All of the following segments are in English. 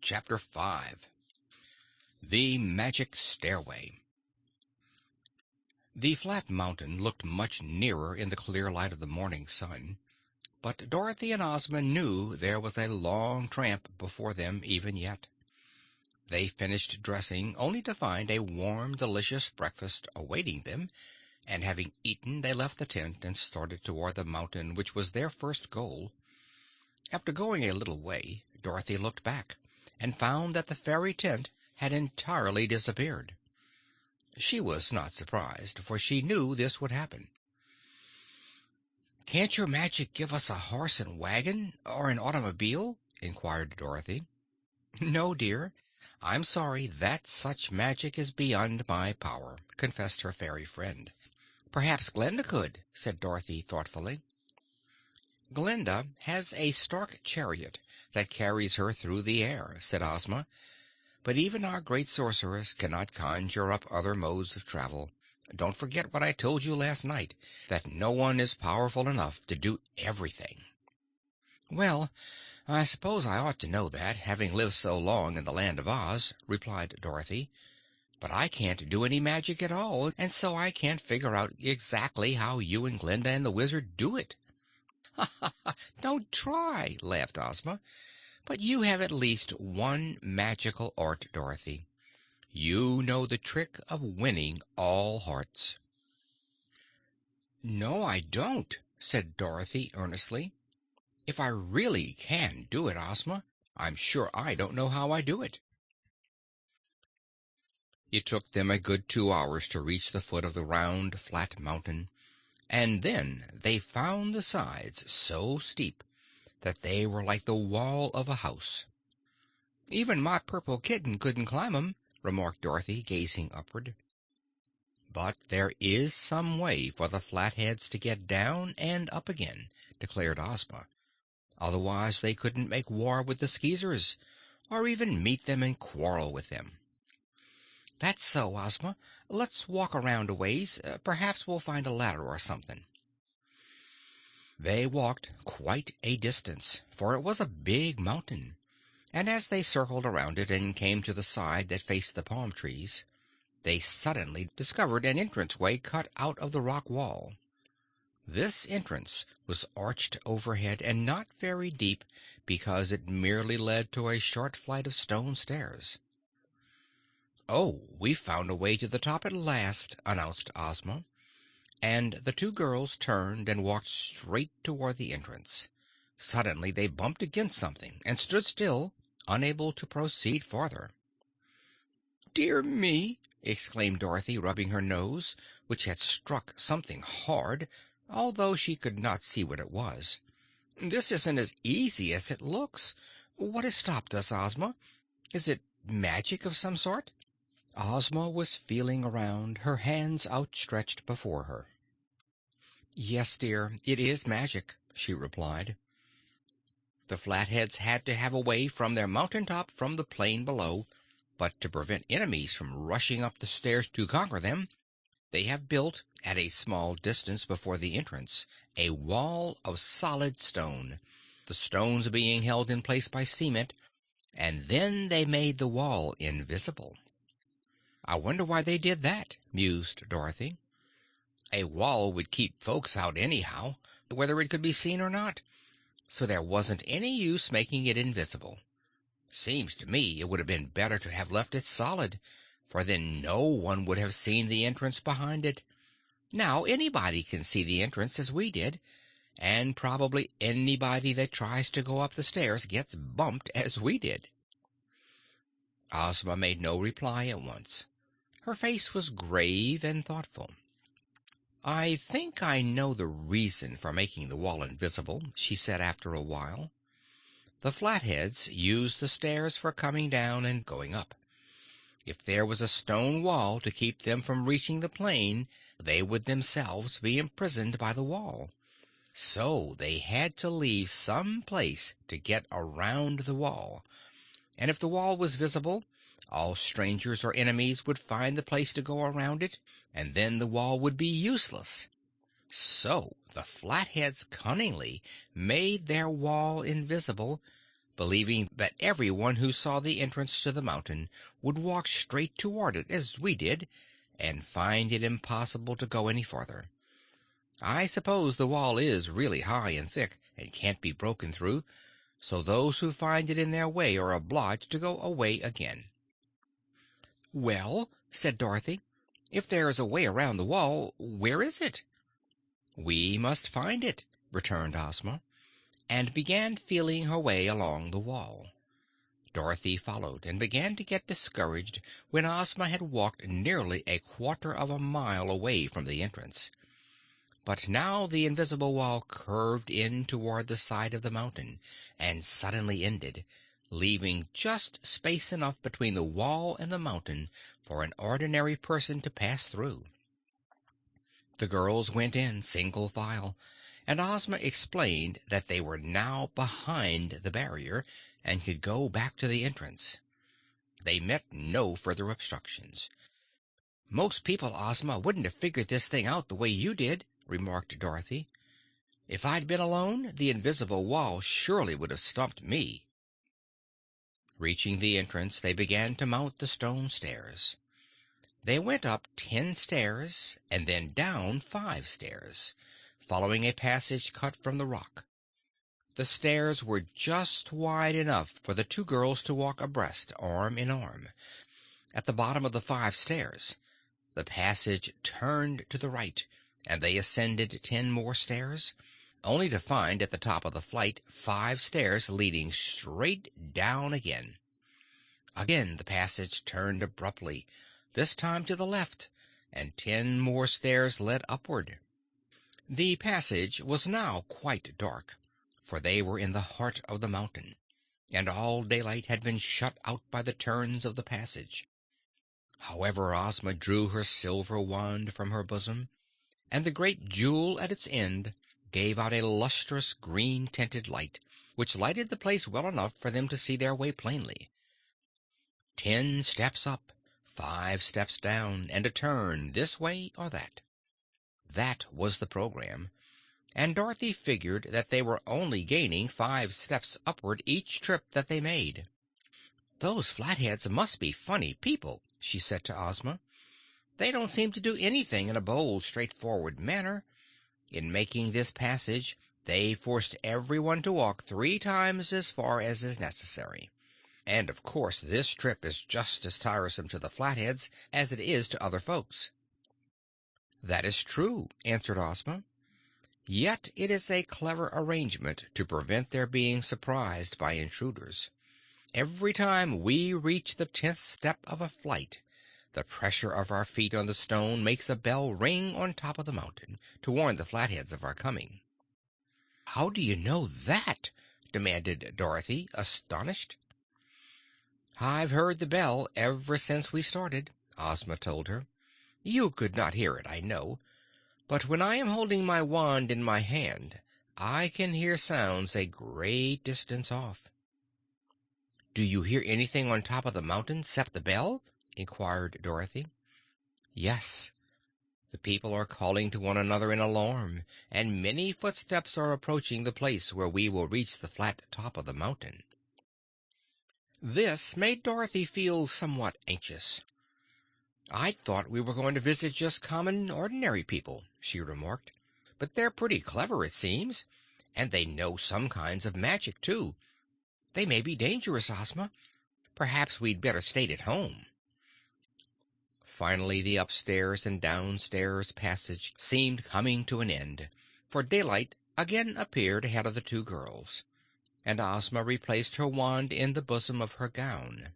Chapter 5 The Magic Stairway The flat mountain looked much nearer in the clear light of the morning sun, but Dorothy and Ozma knew there was a long tramp before them even yet. They finished dressing only to find a warm, delicious breakfast awaiting them, and having eaten they left the tent and started toward the mountain which was their first goal. After going a little way, Dorothy looked back and found that the fairy tent had entirely disappeared. She was not surprised, for she knew this would happen. "Can't your magic give us a horse and wagon, or an automobile?" inquired Dorothy. "No, dear. I'm sorry that such magic is beyond my power," confessed her fairy friend. "Perhaps Glinda could," said Dorothy thoughtfully. "Glinda has a stork chariot that carries her through the air," said Ozma. "But even our great sorceress cannot conjure up other modes of travel. Don't forget what I told you last night, that no one is powerful enough to do everything." "Well, I suppose I ought to know that, having lived so long in the Land of Oz," replied Dorothy. "But I can't do any magic at all, and so I can't figure out exactly how you and Glinda and the Wizard do it." "Ha ha ha! Don't try," laughed Ozma. "But you have at least one magical art, Dorothy. You know the trick of winning all hearts." "No, I don't," said Dorothy earnestly. "If I really can do it, Ozma, I'm sure I don't know how I do it." It took them a good 2 hours to reach the foot of the round, flat mountain, and then they found the sides so steep that they were like the wall of a house. "Even my purple kitten couldn't climb 'em," remarked Dorothy, gazing upward. "But there is some way for the Flatheads to get down and up again," declared Ozma. "Otherwise they couldn't make war with the Skeezers, or even meet them and quarrel with them." "That's so, Ozma. Let's walk around a ways. Perhaps we'll find a ladder or something." They walked quite a distance, for it was a big mountain, and as they circled around it and came to the side that faced the palm trees, they suddenly discovered an entranceway cut out of the rock wall. This entrance was arched overhead and not very deep, because it merely led to a short flight of stone stairs. "Oh, we've found a way to the top at last," announced Ozma, and the two girls turned and walked straight toward the entrance. Suddenly they bumped against something and stood still, unable to proceed farther. "Dear me!" exclaimed Dorothy, rubbing her nose, which had struck something hard, although she could not see what it was. "This isn't as easy as it looks. What has stopped us, Ozma? Is it magic of some sort?" Ozma was feeling around, her hands outstretched before her. "Yes, dear, it is magic," she replied. "The Flatheads had to have a way from their mountain top from the plain below, but to prevent enemies from rushing up the stairs to conquer them, they have built, at a small distance before the entrance, a wall of solid stone, the stones being held in place by cement, and then they made the wall invisible." "I wonder why they did that," mused Dorothy. "A wall would keep folks out anyhow, whether it could be seen or not, so there wasn't any use making it invisible. Seems to me it would have been better to have left it solid, for then no one would have seen the entrance behind it. Now anybody can see the entrance as we did, and probably anybody that tries to go up the stairs gets bumped as we did." Ozma made no reply at once. Her face was grave and thoughtful. "I think I know the reason for making the wall invisible," she said after a while. "The Flatheads use the stairs for coming down and going up. If there was a stone wall to keep them from reaching the plain, they would themselves be imprisoned by the wall. So they had to leave some place to get around the wall, and if the wall was visible, all strangers or enemies would find the place to go around it, and then the wall would be useless. So the Flatheads cunningly made their wall invisible, believing that everyone who saw the entrance to the mountain would walk straight toward it as we did, and find it impossible to go any farther. I suppose the wall is really high and thick, and can't be broken through, so those who find it in their way are obliged to go away again." "Well," said Dorothy, "if there is a way around the wall, where is it?" "We must find it," returned Ozma, and began feeling her way along the wall. Dorothy followed, and began to get discouraged when Ozma had walked nearly a quarter of a mile away from the entrance. But now the invisible wall curved in toward the side of the mountain, and suddenly ended, leaving just space enough between the wall and the mountain for an ordinary person to pass through. The girls went in single file, and Ozma explained that they were now behind the barrier, and could go back to the entrance. They met no further obstructions. "Most people, Ozma, wouldn't have figured this thing out the way you did," remarked Dorothy. "If I'd been alone, the invisible wall surely would have stumped me." Reaching the entrance, they began to mount the stone stairs. They went up 10 stairs and then down 5 stairs, following a passage cut from the rock. The stairs were just wide enough for the two girls to walk abreast, arm in arm. At the bottom of the 5 stairs, the passage turned to the right, and they ascended 10 more stairs, only to find at the top of the flight 5 stairs leading straight down again. Again the passage turned abruptly, this time to the left, and 10 more stairs led upward. The passage was now quite dark, for they were in the heart of the mountain, and all daylight had been shut out by the turns of the passage. However, Ozma drew her silver wand from her bosom, and the great jewel at its end gave out a lustrous green-tinted light, which lighted the place well enough for them to see their way plainly. 10 steps up, 5 steps down, and a turn this way or that. That was the program, and Dorothy figured that they were only gaining 5 steps upward each trip that they made. "Those Flatheads must be funny people," she said to Ozma. "They don't seem to do anything in a bold, straightforward manner. In making this passage, they forced everyone to walk 3 times as far as is necessary. And of course this trip is just as tiresome to the Flatheads as it is to other folks." "That is true," answered Ozma. "Yet it is a clever arrangement to prevent their being surprised by intruders. Every time we reach the 10th step of a flight, the pressure of our feet on the stone makes a bell ring on top of the mountain to warn the Flatheads of our coming." "How do you know that?" demanded Dorothy, astonished. "I've heard the bell ever since we started," Ozma told her. "You could not hear it, I know, but when I am holding my wand in my hand, I can hear sounds a great distance off." "Do you hear anything on top of the mountain 'cept the bell?" inquired Dorothy. "Yes. The people are calling to one another in alarm, and many footsteps are approaching the place where we will reach the flat top of the mountain." This made Dorothy feel somewhat anxious. "I thought we were going to visit just common, ordinary people," she remarked. "But they're pretty clever, it seems, and they know some kinds of magic, too. They may be dangerous, Ozma. Perhaps we'd better stay at home." Finally the upstairs and downstairs passage seemed coming to an end, for daylight again appeared ahead of the two girls, and Ozma replaced her wand in the bosom of her gown.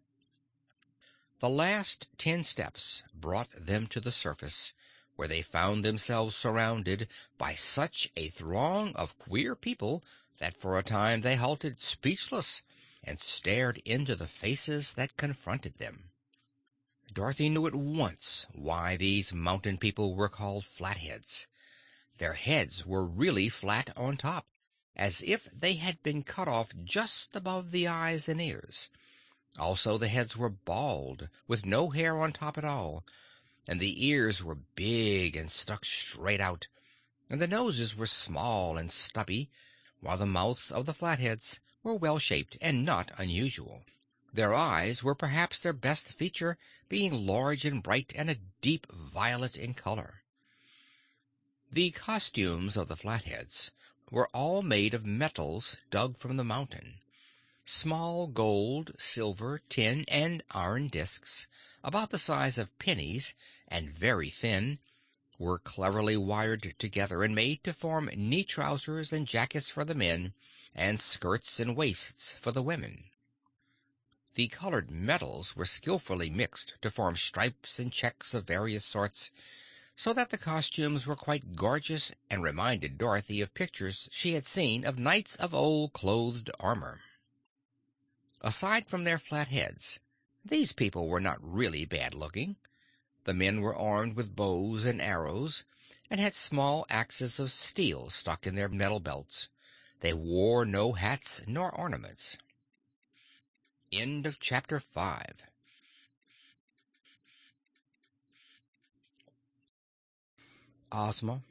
The last 10 steps brought them to the surface, where they found themselves surrounded by such a throng of queer people that for a time they halted speechless and stared into the faces that confronted them. Dorothy knew at once why these mountain people were called Flatheads. Their heads were really flat on top, as if they had been cut off just above the eyes and ears. Also the heads were bald, with no hair on top at all, and the ears were big and stuck straight out, and the noses were small and stubby, while the mouths of the Flatheads were well shaped and not unusual. Their eyes were perhaps their best feature, being large and bright and a deep violet in color. The costumes of the Flatheads were all made of metals dug from the mountain. Small gold, silver, tin, and iron discs, about the size of pennies and very thin, were cleverly wired together and made to form neat trousers and jackets for the men, and skirts and waists for the women. The colored metals were skillfully mixed to form stripes and checks of various sorts, so that the costumes were quite gorgeous and reminded Dorothy of pictures she had seen of knights of old clothed armor. Aside from their flat heads, these people were not really bad looking. The men were armed with bows and arrows, and had small axes of steel stuck in their metal belts. They wore no hats nor ornaments. End of chapter 5. Ozma